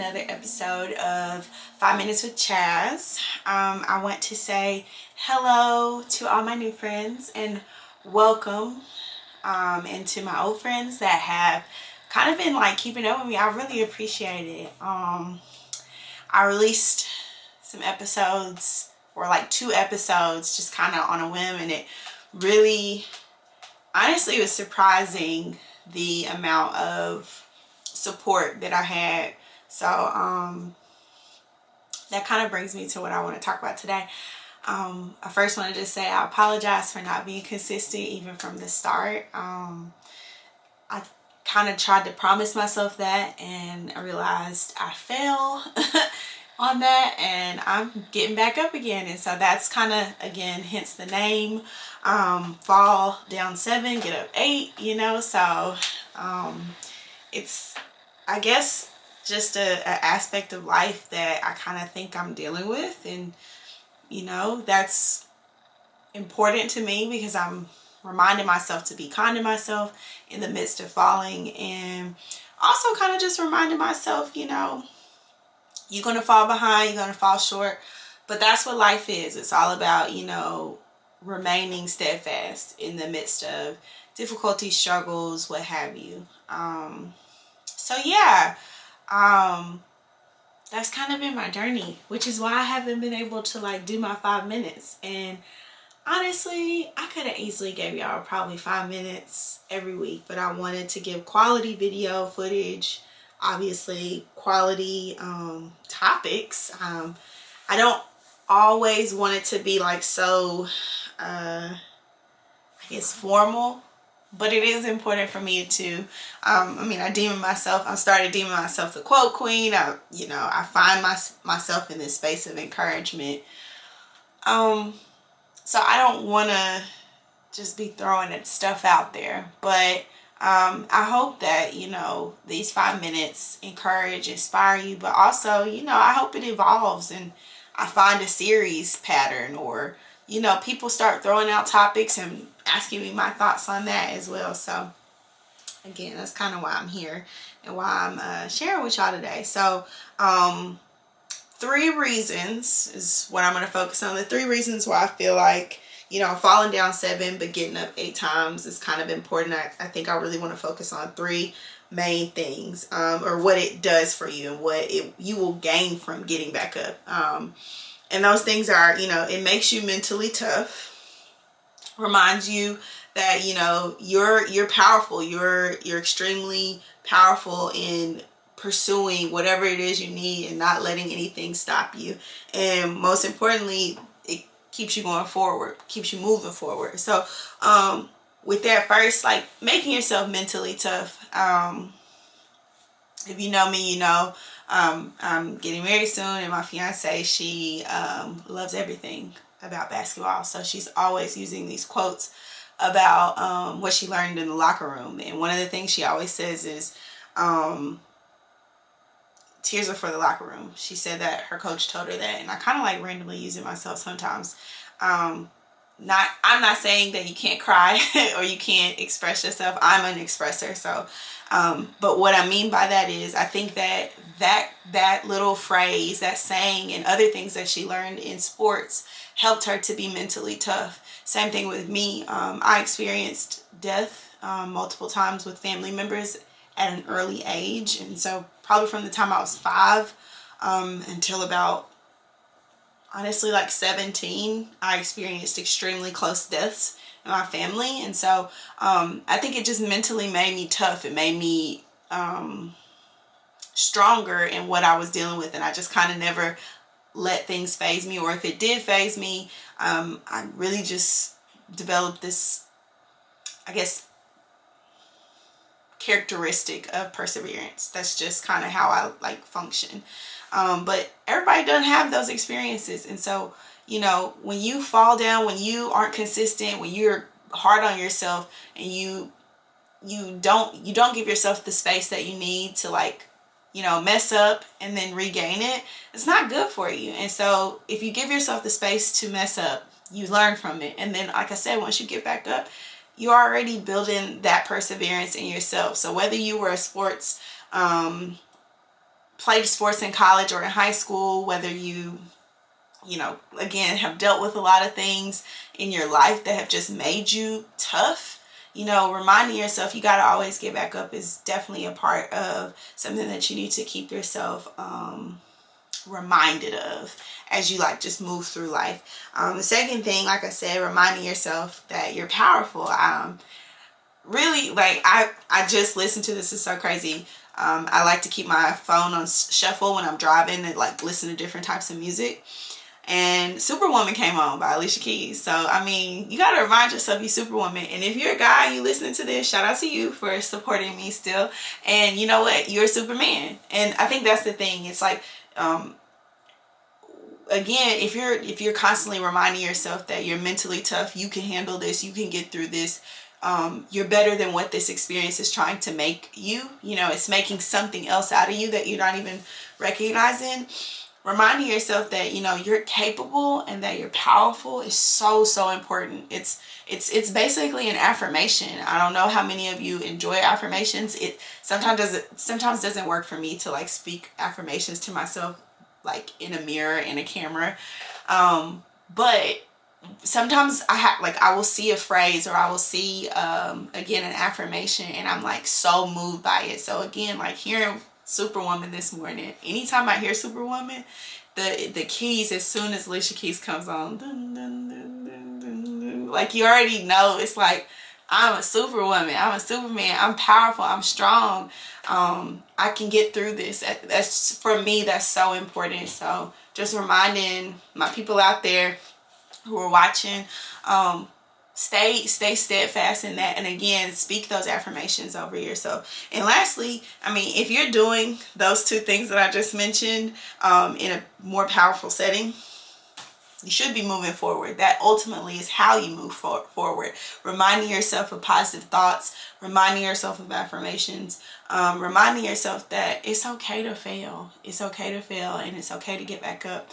another episode of 5 Minutes with Chaz. I want to say hello to all my new friends and welcome and to my old friends that have kind of been like keeping up with me. I really appreciate it. I released some episodes, or like 2 episodes, just kind of on a whim, and it really, honestly, it was surprising the amount of support that I had. So that kind of brings me to what I want to talk about today. I first want to just say I apologize for not being consistent even from the start. I kind of tried to promise myself that, and I realized I fell on that, and I'm getting back up again. And so that's kind of, again, hence the name, fall down 7, get up 8, you know. So it's, I guess, just a aspect of life that I kind of think I'm dealing with, and you know, that's important to me because I'm reminding myself to be kind to myself in the midst of falling, and also kind of just reminding myself, you know, you're going to fall behind, you're going to fall short, but that's what life is. It's all about, you know, remaining steadfast in the midst of difficulties, struggles, what have you. So yeah, that's kind of been my journey, which is why I haven't been able to like do my 5 minutes. And honestly, I could have easily gave y'all probably 5 minutes every week, but I wanted to give quality video footage, obviously quality topics. I don't always want it to be like so, I guess, formal. But it is important for me to, I started deeming myself the quote queen. I find myself in this space of encouragement. So I don't want to just be throwing that stuff out there. But I hope that, you know, these 5 minutes encourage, inspire you. But also, you know, I hope it evolves and I find a series pattern, or, you know, people start throwing out topics and asking me my thoughts on that as well. So again, that's kind of why I'm here and why I'm sharing with y'all today. So 3 reasons is what I'm going to focus on. The 3 reasons why I feel like, you know, falling down 7 but getting up 8 times is kind of important. I think I really want to focus on 3 main things, or what it does for you and what you will gain from getting back up. And those things are, you know, it makes you mentally tough, reminds you that, you know, you're powerful, you're extremely powerful in pursuing whatever it is you need and not letting anything stop you. And most importantly, it keeps you going forward, keeps you moving forward. So with that, first, like, making yourself mentally tough. If you know me, you know, I'm getting married soon, and my fiance, she loves everything about basketball. So she's always using these quotes about what she learned in the locker room. And one of the things she always says is, tears are for the locker room. She said that her coach told her that, and I kind of like randomly use it myself sometimes. I'm not saying that you can't cry or you can't express yourself. I'm an expresser, so but what I mean by that is, I think that little phrase, that saying, and other things that she learned in sports helped her to be mentally tough. Same thing with me. I experienced death multiple times with family members at an early age, and so probably from the time I was 5 until about, honestly, like 17, I experienced extremely close deaths in my family. And so I think it just mentally made me tough. It made me stronger in what I was dealing with, and I just kind of never let things phase me, or if it did phase me, I really just developed this, I guess, characteristic of perseverance. That's just kind of how I like function. But everybody doesn't have those experiences. And so, you know, when you fall down, when you aren't consistent, when you're hard on yourself, and you don't give yourself the space that you need to, like, you know, mess up and then regain it, it's not good for you. And so if you give yourself the space to mess up, you learn from it. And then, like I said, once you get back up, you're already building that perseverance in yourself. So whether you were a sports played sports in college or in high school, whether you know, again, have dealt with a lot of things in your life that have just made you tough, you know, reminding yourself you got to always get back up is definitely a part of something that you need to keep yourself reminded of as you like just move through life. The second thing, like I said, reminding yourself that you're powerful. Really, like I just listened to this. It's so crazy. I like to keep my phone on shuffle when I'm driving and like listen to different types of music. And Superwoman came on by Alicia Keys. So, I mean, you got to remind yourself you're Superwoman. And if you're a guy and you listening to this, shout out to you for supporting me still. And you know what? You're Superman. And I think that's the thing. It's like, again, if you're constantly reminding yourself that you're mentally tough, you can handle this, you can get through this, you're better than what this experience is trying to make you. You know, it's making something else out of you that you're not even recognizing. Reminding yourself that, you know, you're capable and that you're powerful is so, so important. It's basically an affirmation. I don't know how many of you enjoy affirmations. It sometimes doesn't work for me to like speak affirmations to myself like in a mirror, in a camera. But sometimes I will see a phrase or I will see again an affirmation and I'm like so moved by it. So again, like hearing Superwoman this morning, anytime I hear Superwoman, the keys, as soon as Alicia Keys comes on, dun, dun, dun, dun, dun, dun, like you already know, it's like I'm a Superwoman, I'm a Superman, I'm powerful, I'm strong, I can get through this. That's, for me, that's so important. So just reminding my people out there who are watching, stay steadfast in that, and again, speak those affirmations over yourself. And lastly, I mean, if you're doing those two things that I just mentioned in a more powerful setting, you should be moving forward. That ultimately is how you move forward. Reminding yourself of positive thoughts, reminding yourself of affirmations, reminding yourself that it's okay to fail. It's okay to fail and it's okay to get back up.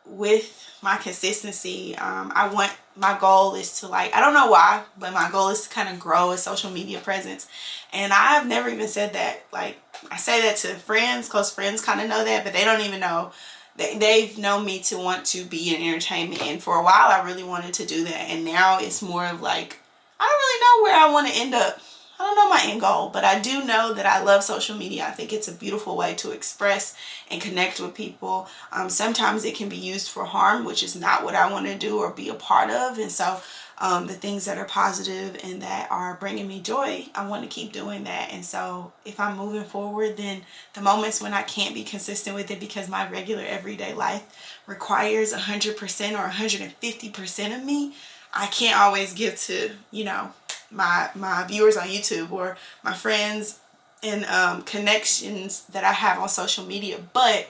With my consistency, my goal is to, like, I don't know why, but my goal is to kind of grow a social media presence. And I've never even said that. Like, I say that to friends, close friends kind of know that, but they don't even know. They've known me to want to be in entertainment, and for a while I really wanted to do that, and now it's more of like, I don't really know where I want to end up. I don't know my end goal, but I do know that I love social media. I think it's a beautiful way to express and connect with people. Sometimes it can be used for harm, which is not what I want to do or be a part of. And so the things that are positive and that are bringing me joy, I want to keep doing that. And so if I'm moving forward, then the moments when I can't be consistent with it because my regular everyday life requires 100% or 150% of me, I can't always give to, you know, my viewers on YouTube or my friends and connections that I have on social media. But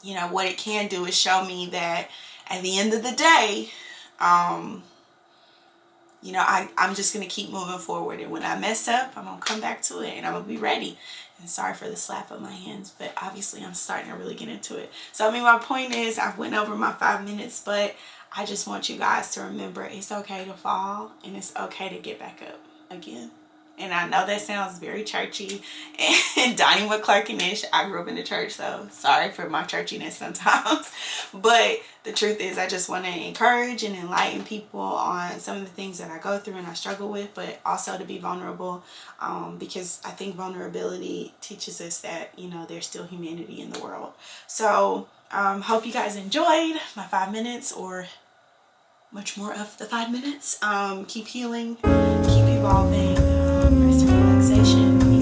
you know what it can do is show me that at the end of the day, you know, I'm just gonna keep moving forward, and when I mess up, I'm gonna come back to it and I'm gonna be ready. And sorry for the slap of my hands, but obviously I'm starting to really get into it. So I mean, my point is, I went over my 5 minutes, but I just want you guys to remember it's okay to fall and it's okay to get back up again. And I know that sounds very churchy and Donnie McClurkin-ish. I grew up in the church, so sorry for my churchiness sometimes. But the truth is, I just want to encourage and enlighten people on some of the things that I go through and I struggle with, but also to be vulnerable, because I think vulnerability teaches us that, you know, there's still humanity in the world. So hope you guys enjoyed my 5 minutes, or much more of the 5 minutes. Keep healing, keep evolving, rest and relaxation.